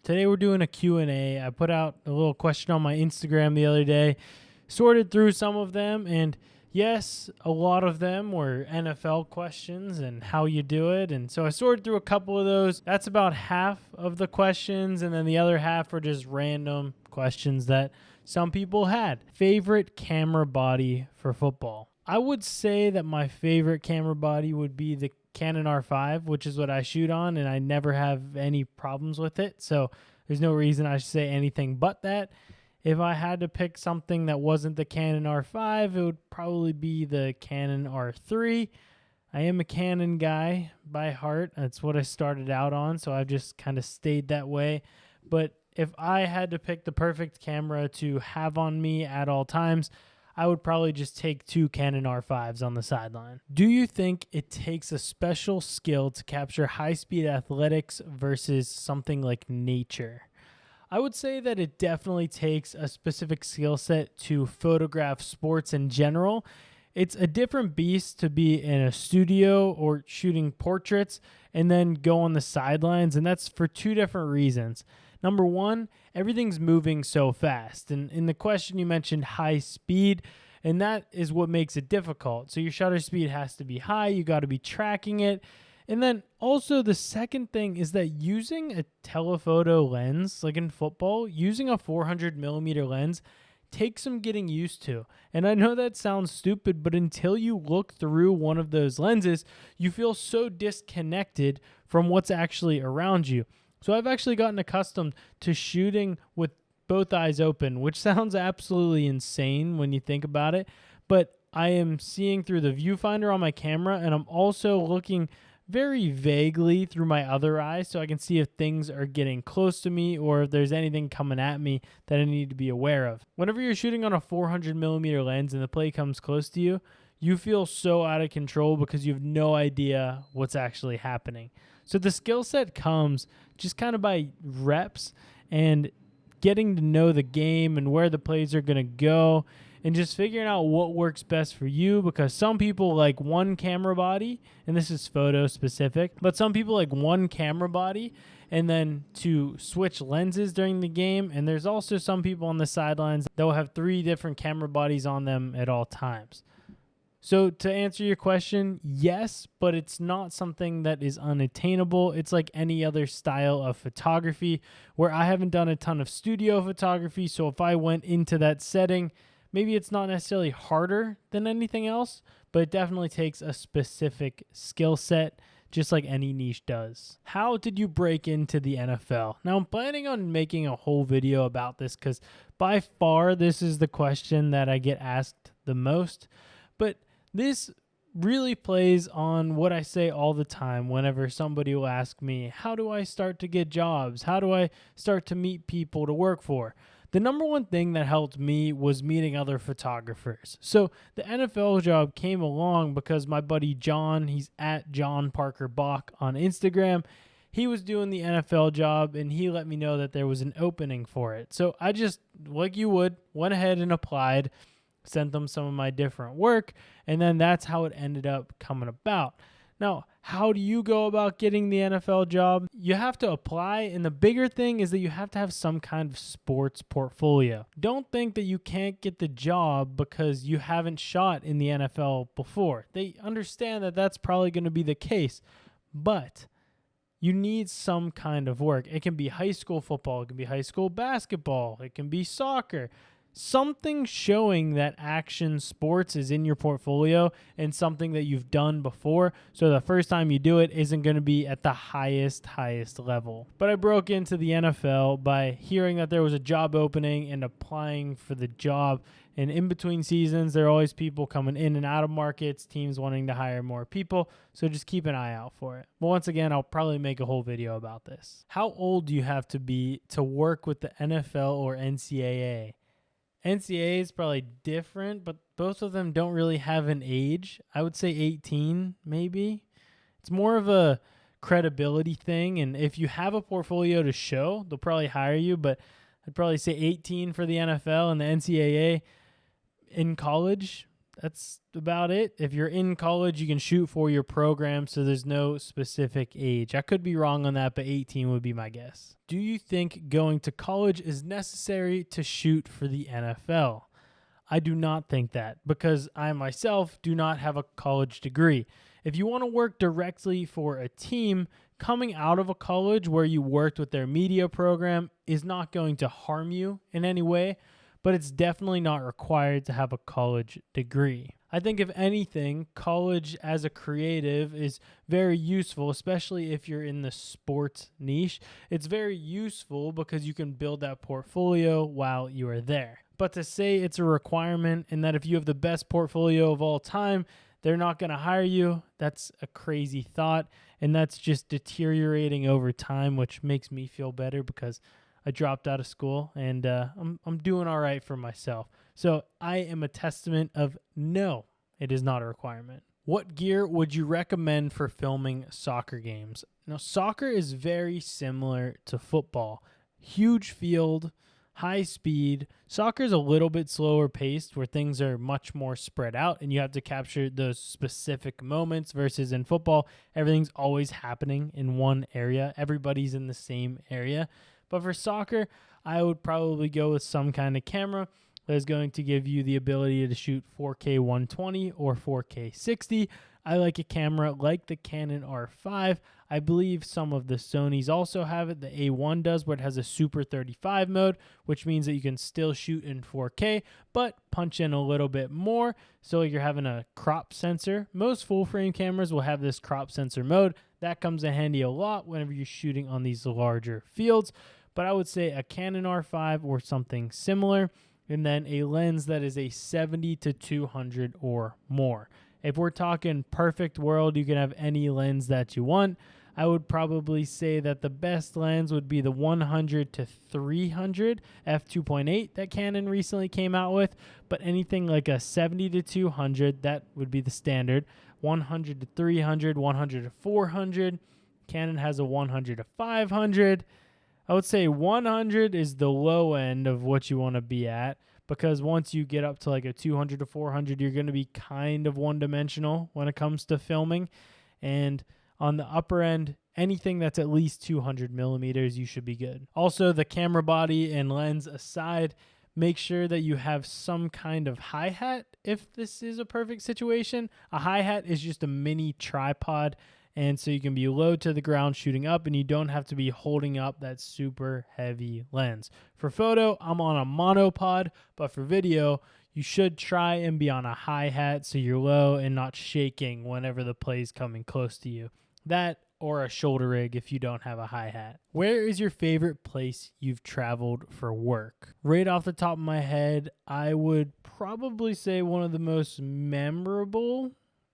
Today we're doing a Q&A. I put out a little question on my Instagram the other day, sorted through some of them, and yes, a lot of them were NFL questions and how you do it. And so I sorted through a couple of those. That's about half of the questions, and then the other half are just random questions that some people had. Favorite camera body for football? I would say that my favorite camera body would be the Canon R5, which is what I shoot on, and I never have any problems with it. So there's no reason I should say anything but that. If I had to pick something that wasn't the Canon R5, it would probably be the Canon R3. I am a Canon guy by heart. That's what I started out on, so I've just kind of stayed that way. But if I had to pick the perfect camera to have on me at all times, I would probably just take two Canon R5s on the sideline. Do you think it takes a special skill to capture high-speed athletics versus something like nature? I would say that it definitely takes a specific skill set to photograph sports in general. It's a different beast to be in a studio or shooting portraits and then go on the sidelines, and that's for two different reasons. Number one, everything's moving so fast. And in the question, you mentioned high speed, and that is what makes it difficult. So your shutter speed has to be high. You got to be tracking it. And then also the second thing is that using a telephoto lens, like in football, using a 400 millimeter lens takes some getting used to. And I know that sounds stupid, but until you look through one of those lenses, you feel so disconnected from what's actually around you. So I've actually gotten accustomed to shooting with both eyes open, which sounds absolutely insane when you think about it. But I am seeing through the viewfinder on my camera, and I'm also looking very vaguely through my other eye so I can see if things are getting close to me or if there's anything coming at me that I need to be aware of. Whenever you're shooting on a 400 millimeter lens and the play comes close to you, you feel so out of control because you have no idea what's actually happening. So the skill set comes just kind of by reps and getting to know the game and where the plays are going to go and just figuring out what works best for you, because some people like one camera body, and this is photo specific, but some people like one camera body and then to switch lenses during the game. And there's also some people on the sidelines that will have 3 different camera bodies on them at all times. So to answer your question, yes, but it's not something that is unattainable. It's like any other style of photography where I haven't done a ton of studio photography. So if I went into that setting, maybe it's not necessarily harder than anything else, but it definitely takes a specific skill set, just like any niche does. How did you break into the NFL? Now, I'm planning on making a whole video about this because by far this is the question that I get asked the most. But this really plays on what I say all the time whenever somebody will ask me, how do I start to get jobs? How do I start to meet people to work for? The number one thing that helped me was meeting other photographers. So the NFL job came along because my buddy John, he's at John Parker Bach on Instagram. He was doing the NFL job and he let me know that there was an opening for it. So I just, like you would, went ahead and applied, sent them some of my different work, and then that's how it ended up coming about. Now, how do you go about getting the NFL job? You have to apply, and the bigger thing is that you have to have some kind of sports portfolio. Don't think that you can't get the job because you haven't shot in the NFL before. They understand that that's probably going to be the case, but you need some kind of work. It can be high school football, it can be high school basketball, it can be soccer. Something showing that action sports is in your portfolio and something that you've done before, so the first time you do it isn't going to be at the highest level. But I broke into the NFL by hearing that there was a job opening and applying for the job. And in between seasons, there are always people coming in and out of markets, teams wanting to hire more people, so just keep an eye out for it. But once again, I'll probably make a whole video about this. How old do you have to be to work with the NFL or NCAA? NCAA is probably different, but both of them don't really have an age. I would say 18, maybe. It's more of a credibility thing, and if you have a portfolio to show, they'll probably hire you, but I'd probably say 18 for the NFL and the NCAA. In college, that's about it. If you're in college, you can shoot for your program, so there's no specific age. I could be wrong on that, but 18 would be my guess. Do you think going to college is necessary to shoot for the NFL? I do not think that, because I myself do not have a college degree. If you want to work directly for a team, coming out of a college where you worked with their media program is not going to harm you in any way, but it's definitely not required to have a college degree. I think if anything, college as a creative is very useful, especially if you're in the sports niche. It's very useful because you can build that portfolio while you are there. But to say it's a requirement and that if you have the best portfolio of all time, they're not going to hire you, that's a crazy thought. And that's just deteriorating over time, which makes me feel better because I dropped out of school and I'm doing all right for myself. So I am a testament of no, it is not a requirement. What gear would you recommend for filming soccer games? Now, soccer is very similar to football. Huge field, high speed. Soccer is a little bit slower paced where things are much more spread out and you have to capture those specific moments versus in football, everything's always happening in one area. Everybody's in the same area. But for soccer, I would probably go with some kind of camera that is going to give you the ability to shoot 4K 120 or 4K 60. I like a camera like the Canon R5. I believe some of the Sonys also have it. The A1 does, where it has a Super 35 mode, which means that you can still shoot in 4K, but punch in a little bit more. So you're having a crop sensor. Most full-frame cameras will have this crop sensor mode. That comes in handy a lot whenever you're shooting on these larger fields. But I would say a Canon R5 or something similar, and then a lens that is a 70 to 200 or more. If we're talking perfect world, you can have any lens that you want. I would probably say that the best lens would be the 100 to 300 f2.8 that Canon recently came out with, but anything like a 70 to 200, that would be the standard. 100 to 300, 100 to 400. Canon has a 100 to 500. I would say 100 is the low end of what you want to be at, because once you get up to like a 200 to 400, you're going to be kind of one-dimensional when it comes to filming. And on the upper end, anything that's at least 200 millimeters, you should be good. Also, the camera body and lens aside, make sure that you have some kind of hi-hat if this is a perfect situation. A hi-hat is just a mini tripod, and so you can be low to the ground shooting up, and you don't have to be holding up that super heavy lens. For photo, I'm on a monopod, but for video, you should try and be on a hi-hat so you're low and not shaking whenever the play's coming close to you. That or a shoulder rig if you don't have a hi-hat. Where is your favorite place you've traveled for work? Right off the top of my head, I would probably say one of the most memorable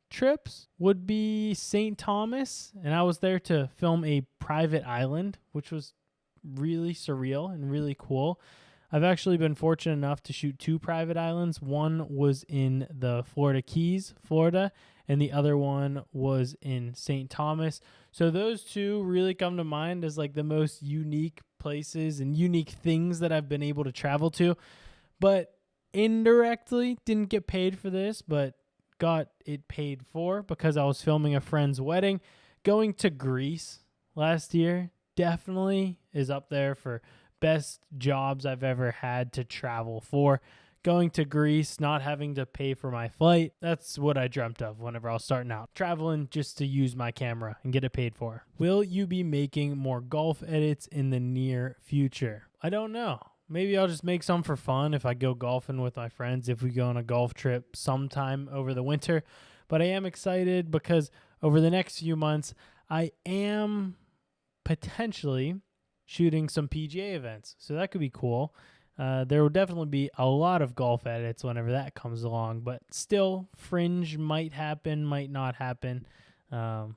trips would be St. Thomas, and I was there to film a private island, which was really surreal and really cool. I've actually been fortunate enough to shoot 2 private islands. One was in the Florida Keys, Florida, and the other one was in St. Thomas. So those 2 really come to mind as like the most unique places and unique things that I've been able to travel to. But indirectly, didn't get paid for this, but got it paid for because I was filming a friend's wedding. Going to Greece last year definitely is up there for best jobs I've ever had to travel for. Going to Greece, not having to pay for my flight, that's what I dreamt of whenever I was starting out. Traveling just to use my camera and get it paid for. Will you be making more golf edits in the near future? I don't know. Maybe I'll just make some for fun if I go golfing with my friends, if we go on a golf trip sometime over the winter. But I am excited because over the next few months, I am potentially shooting some PGA events. So that could be cool. There will definitely be a lot of golf edits whenever that comes along. But still, fringe might happen, might not happen. But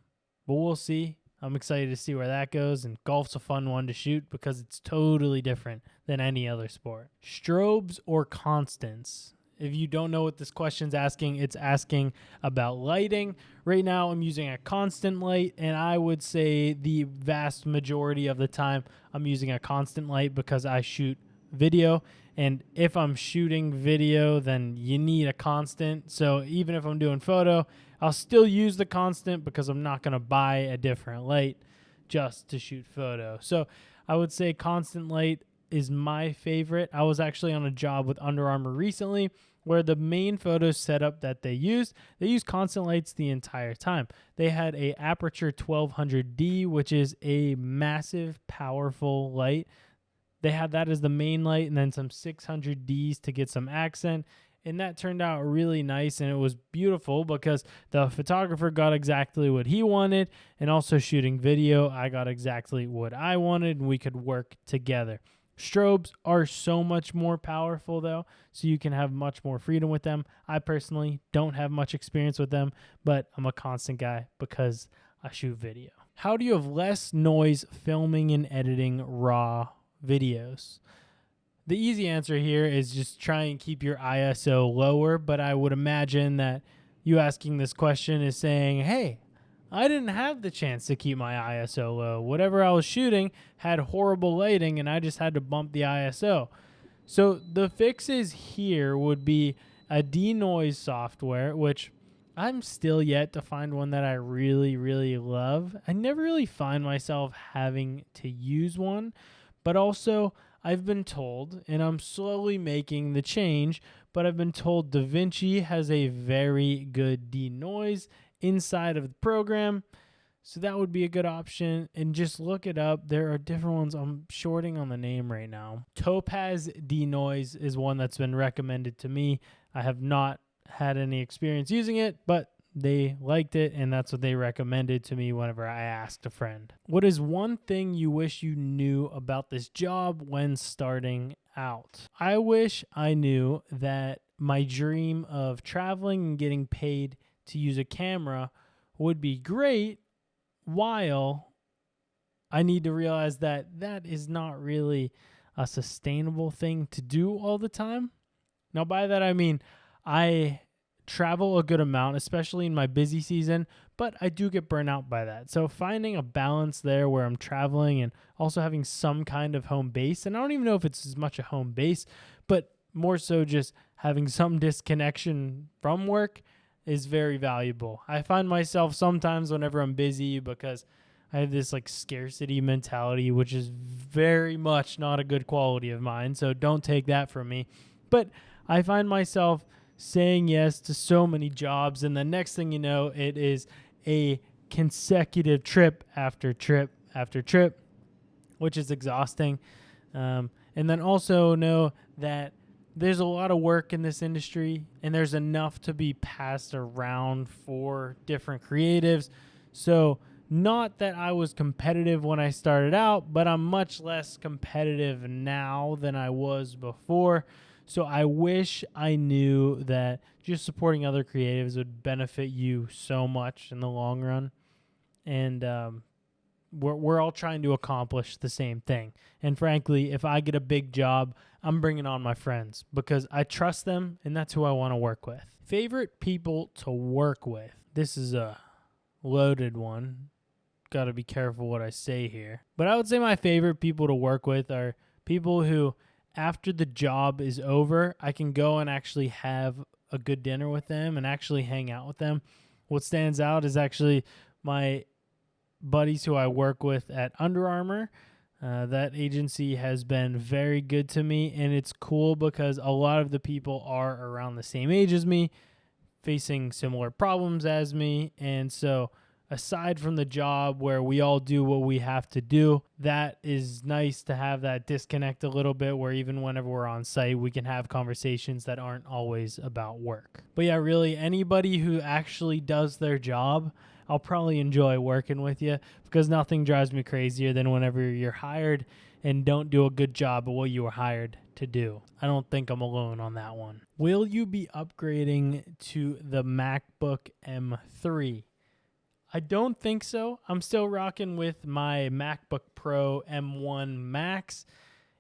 we'll see. I'm excited to see where that goes, and golf's a fun one to shoot because it's totally different than any other sport. Strobes or constants? If you don't know what this question's asking, it's asking about lighting. Right now, I'm using a constant light, and I would say the vast majority of the time, I'm using a constant light because I shoot video. And if I'm shooting video, then you need a constant. So even if I'm doing photo, I'll still use the constant because I'm not going to buy a different light just to shoot photo. So I would say constant light is my favorite. I was actually on a job with Under Armour recently where the main photo setup that they used constant lights the entire time. They had a Aperture 1200D, which is a massive, powerful light. They had that as the main light and then some 600Ds to get some accent. And that turned out really nice, and it was beautiful because the photographer got exactly what he wanted, and also shooting video, I got exactly what I wanted, and we could work together. Strobes are so much more powerful, though, so you can have much more freedom with them. I personally don't have much experience with them, but I'm a constant guy because I shoot video. How do you have less noise filming and editing raw videos? The easy answer here is just try and keep your ISO lower, but I would imagine that you asking this question is saying, hey, I didn't have the chance to keep my ISO low. Whatever I was shooting had horrible lighting, and I just had to bump the ISO. So the fixes here would be a denoise software, which I'm still yet to find one that I really, really love. I never really find myself having to use one, but also I've been told, and I'm slowly making the change, but I've been told DaVinci has a very good denoise inside of the program, so that would be a good option. And just look it up. There are different ones. I'm shorting on the name right now. Topaz Denoise is one that's been recommended to me. I have not had any experience using it, but they liked it, and that's what they recommended to me whenever I asked a friend. What is one thing you wish you knew about this job when starting out? I wish I knew that my dream of traveling and getting paid to use a camera would be great, while I need to realize that that is not really a sustainable thing to do all the time. Now, by that I mean I travel a good amount, especially in my busy season, but I do get burnt out by that. So finding a balance there where I'm traveling and also having some kind of home base, and I don't even know if it's as much a home base, but more so just having some disconnection from work is very valuable. I find myself sometimes whenever I'm busy, because I have this like scarcity mentality, which is very much not a good quality of mine, so don't take that from me. But I find myself saying yes to so many jobs, and the next thing you know, it is a consecutive trip after trip after trip, which is exhausting. And then also know that there's a lot of work in this industry, and there's enough to be passed around for different creatives. So not that I was competitive when I started out, but I'm much less competitive now than I was before. So I wish I knew that just supporting other creatives would benefit you so much in the long run. And we're all trying to accomplish the same thing. And frankly, if I get a big job, I'm bringing on my friends because I trust them, and that's who I want to work with. Favorite people to work with. This is a loaded one. Got to be careful what I say here. But I would say my favorite people to work with are people who, after the job is over, I can go and actually have a good dinner with them and actually hang out with them. What stands out is actually my buddies who I work with at Under Armour. That agency has been very good to me, and it's cool because a lot of the people are around the same age as me, facing similar problems as me, and so aside from the job where we all do what we have to do, that is nice to have that disconnect a little bit where even whenever we're on site, we can have conversations that aren't always about work. But yeah, really, anybody who actually does their job, I'll probably enjoy working with you, because nothing drives me crazier than whenever you're hired and don't do a good job of what you were hired to do. I don't think I'm alone on that one. Will you be upgrading to the MacBook M3? I don't think so. I'm still rocking with my MacBook Pro M1 Max.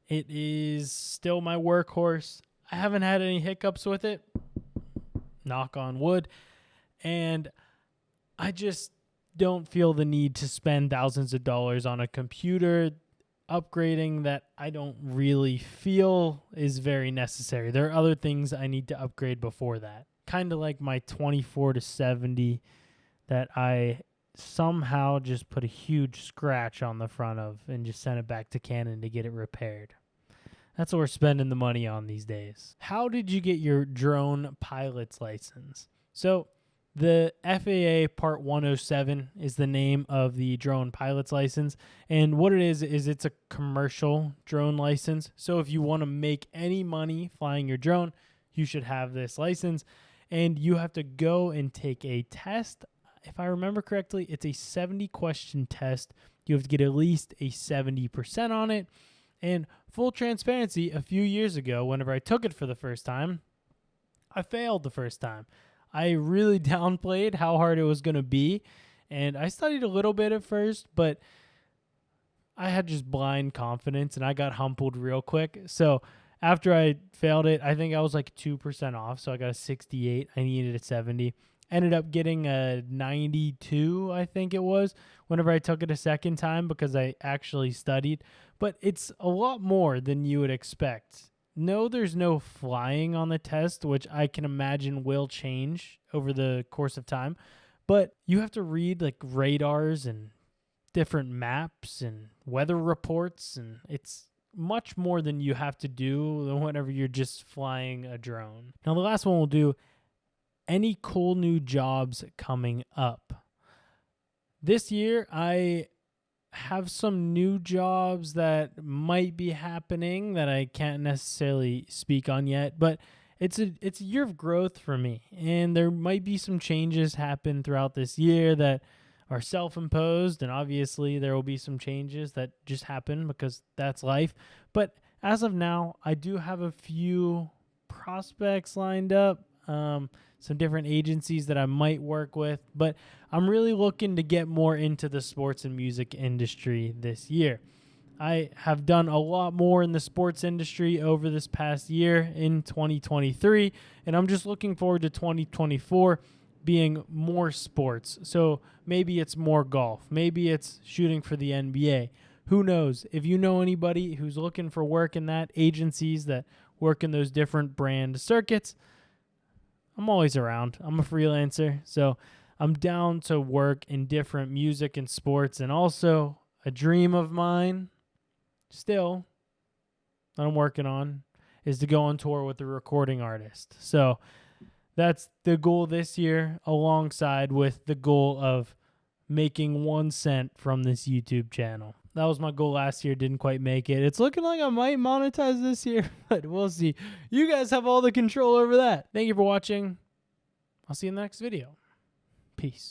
It is still my workhorse. I haven't had any hiccups with it, knock on wood, and I just don't feel the need to spend thousands of dollars on a computer upgrading that I don't really feel is very necessary. There are other things I need to upgrade before that. Kind of like my 24 to 70 that I somehow just put a huge scratch on the front of and just sent it back to Canon to get it repaired. That's what we're spending the money on these days. How did you get your drone pilot's license? So the FAA Part 107 is the name of the drone pilot's license. And what it is it's a commercial drone license. So if you want to make any money flying your drone, you should have this license. And you have to go and take a test. If I remember correctly, it's a 70-question test. You have to get at least a 70% on it. And full transparency, a few years ago, whenever I took it for the first time, I failed the first time. I really downplayed how hard it was going to be. And I studied a little bit at first, but I had just blind confidence and I got humbled real quick. So after I failed it, I think I was like 2% off. So I got a 68. I needed a 70. Ended up getting a 92, I think it was, whenever I took it a second time because I actually studied. But it's a lot more than you would expect. No, there's no flying on the test, which I can imagine will change over the course of time. But you have to read like radars and different maps and weather reports, and it's much more than you have to do whenever you're just flying a drone. Now, the last one we'll do, any cool new jobs coming up. This year, I have some new jobs that might be happening that I can't necessarily speak on yet, but it's a year of growth for me, and there might be some changes happen throughout this year that are self-imposed, and obviously there will be some changes that just happen because that's life. But as of now, I do have a few prospects lined up, some different agencies that I might work with, but I'm really looking to get more into the sports and music industry this year. I have done a lot more in the sports industry over this past year in 2023, and I'm just looking forward to 2024 being more sports. So maybe it's more golf. Maybe it's shooting for the NBA. Who knows? If you know anybody who's looking for work in that, agencies that work in those different brand circuits, I'm always around. I'm a freelancer, so I'm down to work in different music and sports. And also a dream of mine still that I'm working on is to go on tour with a recording artist. So that's the goal this year, alongside with the goal of making 1 cent from this YouTube channel. That was my goal last year. Didn't quite make it. It's looking like I might monetize this year, but we'll see. You guys have all the control over that. Thank you for watching. I'll see you in the next video. Peace.